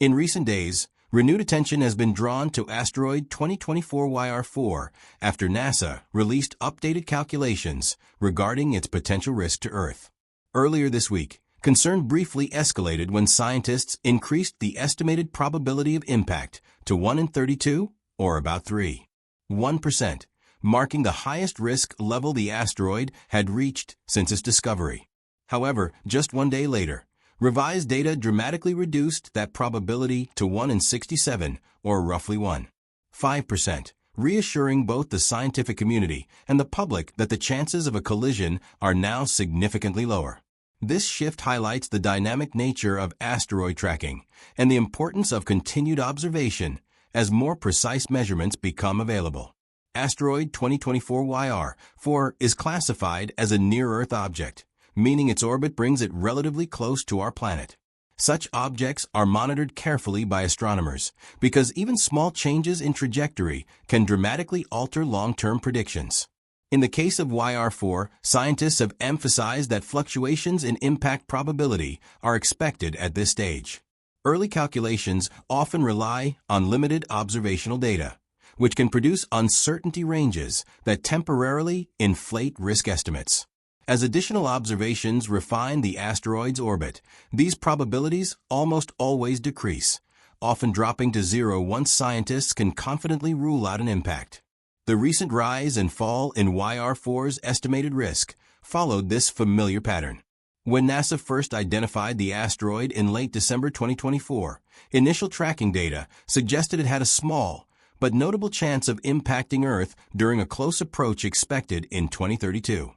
In recent days, renewed attention has been drawn to asteroid 2024 YR4 after NASA released updated calculations regarding its potential risk to Earth. Earlier this week, concern briefly escalated when scientists increased the estimated probability of impact to 1 in 32, or about 1%, marking the highest risk level the asteroid had reached since its discovery. However, just one day later, revised data dramatically reduced that probability to 1 in 67, or roughly 1.5%, reassuring both the scientific community and the public that the chances of a collision are now significantly lower. This shift highlights the dynamic nature of asteroid tracking and the importance of continued observation as more precise measurements become available. Asteroid 2024 YR4 is classified as a near-Earth object, meaning its orbit brings it relatively close to our planet. Such objects are monitored carefully by astronomers because even small changes in trajectory can dramatically alter long-term predictions. In the case of YR4, scientists have emphasized that fluctuations in impact probability are expected at this stage. Early calculations often rely on limited observational data, which can produce uncertainty ranges that temporarily inflate risk estimates. As additional observations refine the asteroid's orbit, these probabilities almost always decrease, often dropping to zero once scientists can confidently rule out an impact. The recent rise and fall in YR4's estimated risk followed this familiar pattern. When NASA first identified the asteroid in late December 2024, initial tracking data suggested it had a small but notable chance of impacting Earth during a close approach expected in 2032.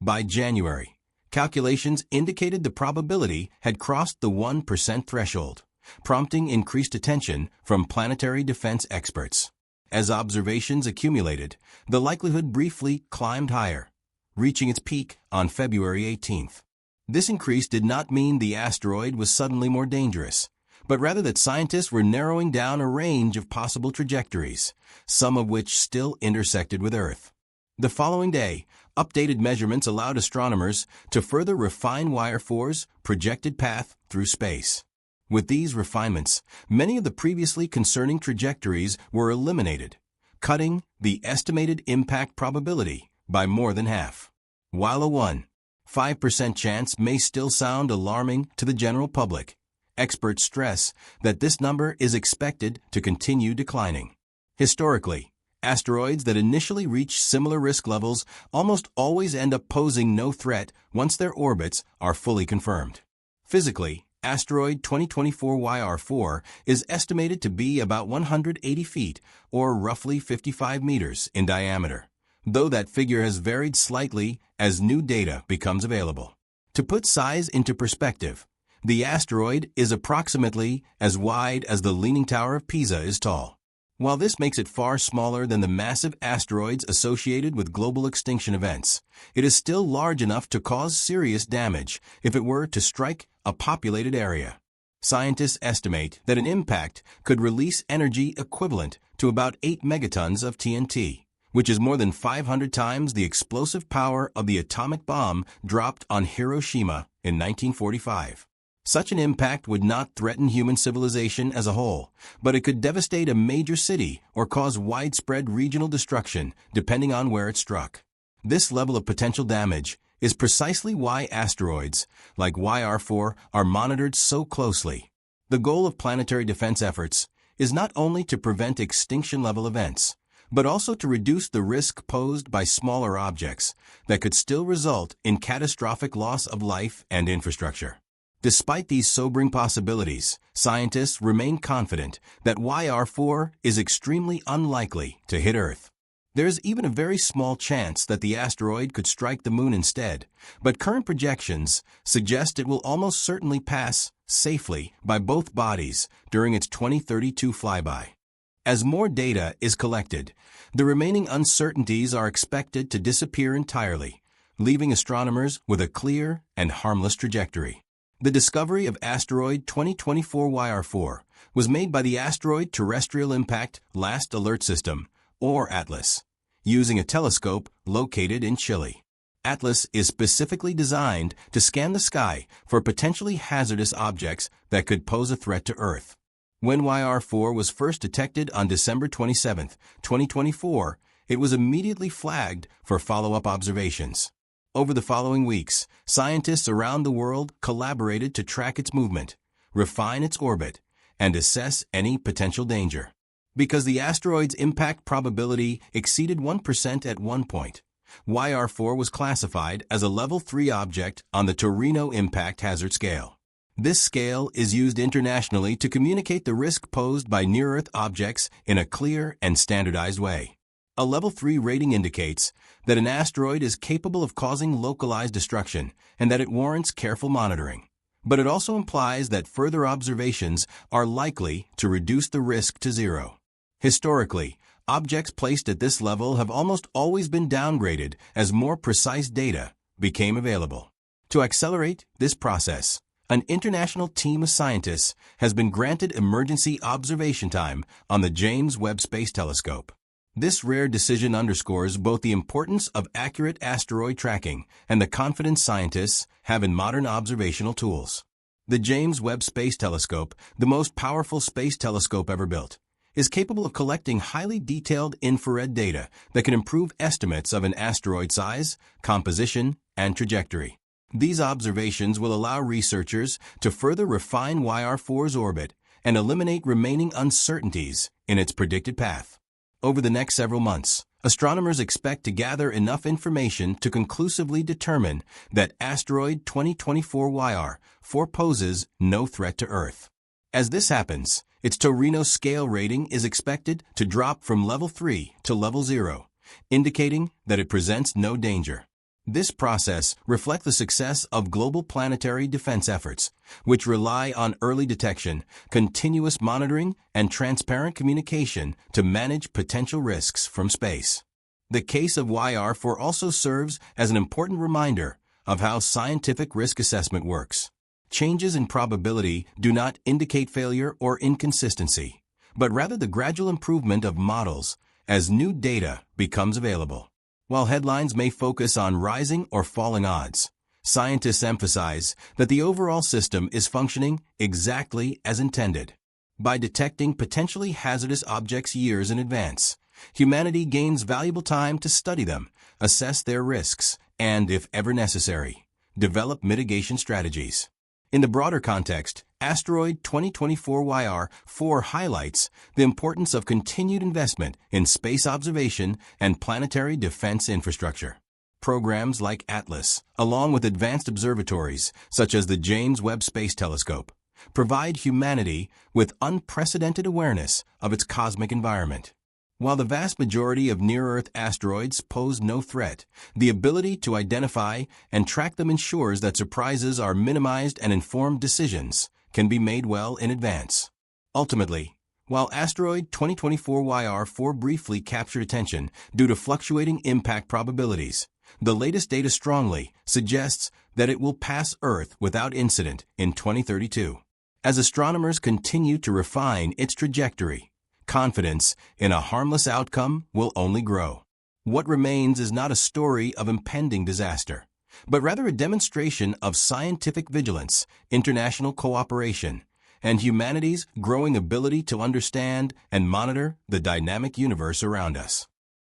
By January, calculations indicated the probability had crossed the 1% threshold, prompting increased attention from planetary defense experts. As observations accumulated, the likelihood briefly climbed higher, reaching its peak on February 18th. This increase did not mean the asteroid was suddenly more dangerous, but rather that scientists were narrowing down a range of possible trajectories, some of which still intersected with Earth. The following day, updated measurements allowed astronomers to further refine YR4's projected path through space. With these refinements, many of the previously concerning trajectories were eliminated, cutting the estimated impact probability by more than half. While a 1.5% chance may still sound alarming to the general public, experts stress that this number is expected to continue declining. Historically, asteroids that initially reach similar risk levels almost always end up posing no threat once their orbits are fully confirmed. Physically, asteroid 2024 YR4 is estimated to be about 180 feet, or roughly 55 meters, in diameter, though that figure has varied slightly as new data becomes available. To put size into perspective, the asteroid is approximately as wide as the Leaning Tower of Pisa is tall. While this makes it far smaller than the massive asteroids associated with global extinction events, it is still large enough to cause serious damage if it were to strike a populated area. Scientists estimate that an impact could release energy equivalent to about 8 megatons of TNT, which is more than 500 times the explosive power of the atomic bomb dropped on Hiroshima in 1945. Such an impact would not threaten human civilization as a whole, but it could devastate a major city or cause widespread regional destruction, depending on where it struck. This level of potential damage is precisely why asteroids, like YR4, are monitored so closely. The goal of planetary defense efforts is not only to prevent extinction-level events, but also to reduce the risk posed by smaller objects that could still result in catastrophic loss of life and infrastructure. Despite these sobering possibilities, scientists remain confident that YR4 is extremely unlikely to hit Earth. There is even a very small chance that the asteroid could strike the Moon instead, but current projections suggest it will almost certainly pass safely by both bodies during its 2032 flyby. As more data is collected, the remaining uncertainties are expected to disappear entirely, leaving astronomers with a clear and harmless trajectory. The discovery of asteroid 2024 YR4 was made by the Asteroid Terrestrial Impact Last Alert System, or ATLAS, using a telescope located in Chile. ATLAS is specifically designed to scan the sky for potentially hazardous objects that could pose a threat to Earth. When YR4 was first detected on December 27, 2024, it was immediately flagged for follow-up observations. Over the following weeks, scientists around the world collaborated to track its movement, refine its orbit, and assess any potential danger. Because the asteroid's impact probability exceeded 1% at one point, YR4 was classified as a Level 3 object on the Torino Impact Hazard Scale. This scale is used internationally to communicate the risk posed by near-Earth objects in a clear and standardized way. A Level 3 rating indicates that an asteroid is capable of causing localized destruction and that it warrants careful monitoring. But it also implies that further observations are likely to reduce the risk to zero. Historically, objects placed at this level have almost always been downgraded as more precise data became available. To accelerate this process, an international team of scientists has been granted emergency observation time on the James Webb Space Telescope. This rare decision underscores both the importance of accurate asteroid tracking and the confidence scientists have in modern observational tools. The James Webb Space Telescope, the most powerful space telescope ever built, is capable of collecting highly detailed infrared data that can improve estimates of an asteroid size, composition, and trajectory. These observations will allow researchers to further refine YR4's orbit and eliminate remaining uncertainties in its predicted path. Over the next several months, astronomers expect to gather enough information to conclusively determine that asteroid 2024 YR4 poses no threat to Earth. As this happens, its Torino scale rating is expected to drop from Level 3 to Level 0, indicating that it presents no danger. This process reflects the success of global planetary defense efforts, which rely on early detection, continuous monitoring, and transparent communication to manage potential risks from space. The case of YR4 also serves as an important reminder of how scientific risk assessment works. Changes in probability do not indicate failure or inconsistency, but rather the gradual improvement of models as new data becomes available. While headlines may focus on rising or falling odds, scientists emphasize that the overall system is functioning exactly as intended. By detecting potentially hazardous objects years in advance, humanity gains valuable time to study them, assess their risks, and, if ever necessary, develop mitigation strategies. In the broader context, asteroid 2024 YR4 highlights the importance of continued investment in space observation and planetary defense infrastructure. Programs like ATLAS, along with advanced observatories such as the James Webb Space Telescope, provide humanity with unprecedented awareness of its cosmic environment. While the vast majority of near-Earth asteroids pose no threat, the ability to identify and track them ensures that surprises are minimized and informed decisions can be made well in advance. Ultimately, while asteroid 2024 YR4 briefly captured attention due to fluctuating impact probabilities, the latest data strongly suggests that it will pass Earth without incident in 2032. As astronomers continue to refine its trajectory, confidence in a harmless outcome will only grow. What remains is not a story of impending disaster, but rather a demonstration of scientific vigilance, international cooperation, and humanity's growing ability to understand and monitor the dynamic universe around us.